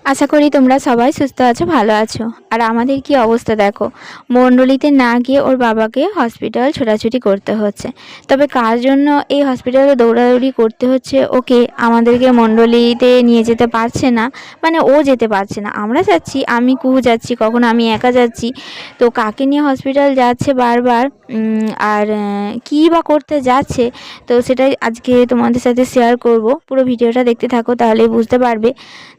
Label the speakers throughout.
Speaker 1: আশা করি তোমরা সবাই সুস্থ আছো, ভালো আছো। আর আমাদের কি অবস্থা দেখো, মণ্ডলীতে না গিয়ে ওর বাবাকে হসপিটাল ছোটাছুটি করতে হচ্ছে। তবে কার জন্য এই হসপিটালে দৌড়াদৌড়ি করতে হচ্ছে ওকে, আমাদেরকে মণ্ডলীতে নিয়ে যেতে পারছে না, মানে ও যেতে পারছে না। আমরা যাচ্ছি, আমি কুহু যাচ্ছি, কখনো আমি একা যাচ্ছি। তো কাকে নিয়ে হসপিটাল যাচ্ছে বারবার, আর কী বা করতে যাচ্ছে, তো সেটাই আজকে তোমাদের সাথে শেয়ার করব। পুরো ভিডিওটা দেখতে থাকো, তাহলেই বুঝতে পারবে।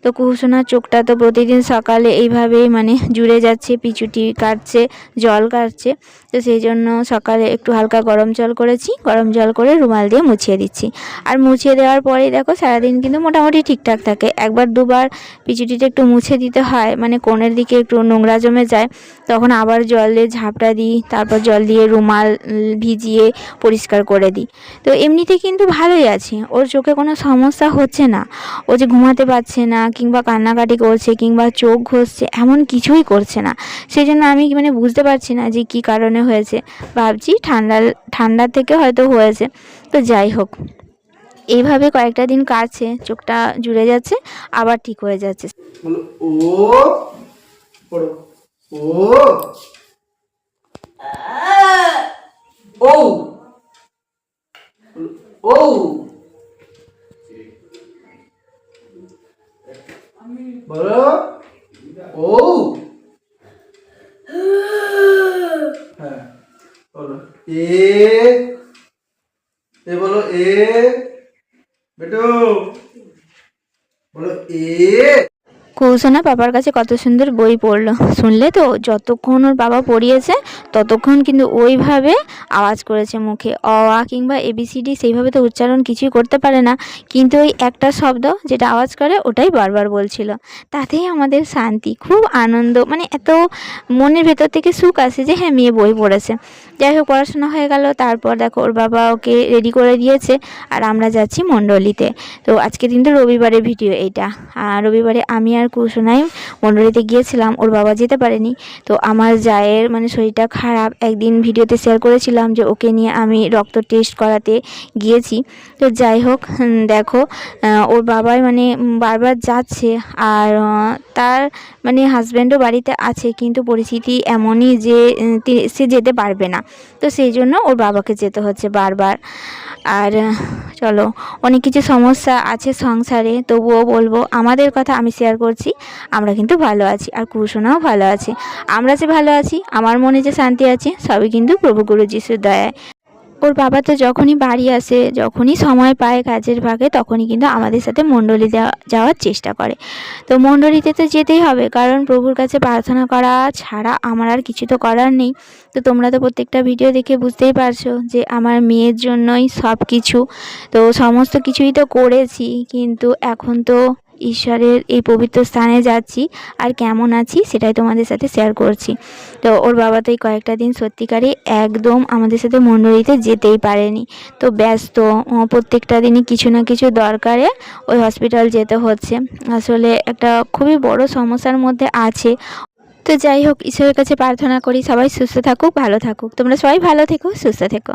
Speaker 1: তো কুহুসোনার চোখটা তো প্রতিদিন সকালে এইভাবেই মানে জুড়ে যাচ্ছে, পিছুটি কাটছে, জল কাটছে। তো সেই জন্য সকালে একটু হালকা গরম জল করেছি, গরম জল করে রুমাল দিয়ে মুছিয়ে দিচ্ছি। আর মুছিয়ে দেওয়ার পরেই দেখো সারাদিন কিন্তু মোটামুটি ঠিকঠাক থাকে। একবার দুবার পিছুটিটা একটু মুছে দিতে হয়, মানে কোণের দিকে একটু নোংরা জমে যায়, তখন আবার জল দিয়ে ঝাপটা দিই, তারপর জল দিয়ে রুমাল ভিজিয়ে পরিষ্কার করে দিই। তো এমনিতে কিন্তু ভালোই আছে, ওর চোখে কোনো সমস্যা হচ্ছে না। ও যে ঘুমাতে পারছে না কিংবা কান্নাকাটি করছে কিংবা চোখ ঘষছে, এমন কিছুই করছে না। সেই জন্য আমি মানে বুঝতে পারছি না যে কী কারণে হয়েছে। ভাবছি ঠান্ডার থেকে হয়তো হয়েছে। তো যাই হোক, এইভাবে কয়েকটা দিন কাটছে, চোখটা জুড়ে যাচ্ছে, আবার ঠিক হয়ে যাচ্ছে।
Speaker 2: ও পড়ো ও ও বলো ও, হ্যাঁ বলো এ বলো বেটো বলো
Speaker 1: কুহুসোনা বাবার কাছে কত সুন্দর বই পড়লো, শুনলে তো? যতক্ষণ ওর বাবা পড়িয়েছে ততক্ষণ কিন্তু ওইভাবে আওয়াজ করেছে মুখে। অ আ কিংবা এবিসিডি সেইভাবে তো উচ্চারণ কিছুই করতে পারে না, কিন্তু ওই একটা শব্দ যেটা আওয়াজ করে ওটাই বারবার বলছিল। তাতেই আমাদের শান্তি, খুব আনন্দ, মানে এত মনের ভেতর থেকে সুখ আসে যে হ্যাঁ মেয়ে বই পড়েছে। যাই হোক, পড়াশোনা হয়ে গেল, তারপর দেখো ওর বাবা ওকে রেডি করে দিয়েছে, আর আমরা যাচ্ছি মণ্ডলীতে। তো আজকে কিন্তু রবিবারের ভিডিও এইটা। আর রবিবারে আমি আর কুহুসোনাই মণ্ডলীতে গিয়েছিলাম, ওর বাবা যেতে পারেনি। তো আমার জায়ের মানে শরীরটা খারাপ, একদিন ভিডিওতে শেয়ার করেছিলাম যে ওকে নিয়ে আমি রক্ত টেস্ট করাতে গিয়েছি। তো যাই হোক, দেখো ওর বাবাই মানে বারবার যাচ্ছে, আর তার মানে হাজব্যান্ডও বাড়িতে আছে, কিন্তু পরিস্থিতি এমনই যে সে যেতে পারবে না। তো সেই জন্য ওর বাবাকে যেতে হচ্ছে বারবার। আর চলো, অনেক কিছু সমস্যা আছে সংসারে, তবুও বলবো আমাদের কথা আমি শেয়ার করছি। আমরা কিন্তু ভালো আছি, আর কুহুসোনাও ভালো আছে। আমরা যে ভালো আছি, আমার মনে যে শান্তি আছে, সবই কিন্তু প্রভু গুরু যিশুর দয়ায়। ওর বাবা তো যখনই বাড়ি আসে, যখনই সময় পায় কাজের ফাঁকে, তখনই কিন্তু আমাদের সাথে মণ্ডলী যাওয়ার চেষ্টা করে। তো মণ্ডলীতে তো যেতেই হবে, কারণ প্রভুর কাছে প্রার্থনা করা ছাড়া আমার আর কিছু তো করার নেই। তো তোমরা তো প্রত্যেকটা ভিডিও দেখে বুঝতেই পারছো যে আমার মেয়ের জন্যই সব কিছু। তো সমস্ত কিছুই তো করেছি, কিন্তু এখন তো ঈশ্বরের এই পবিত্র স্থানে যাচ্ছি, আর কেমন আছি সেটাই তোমাদের সাথে শেয়ার করছি। তো ওর বাবা তো এই কয়েকটা দিন সত্যিকারই একদম আমাদের সাথে মণ্ডলীতে যেতেই পারেনি। তো ব্যস্ত, প্রত্যেকটা দিনই কিছু না কিছু দরকারে ওই হসপিটাল যেতে হচ্ছে। আসলে একটা খুবই বড় সমস্যার মধ্যে আছে। তো যাই হোক, ঈশ্বরের কাছে প্রার্থনা করি সবাই সুস্থ থাকুক, ভালো থাকুক। তোমরা সবাই ভালো থেকো, সুস্থ থেকো।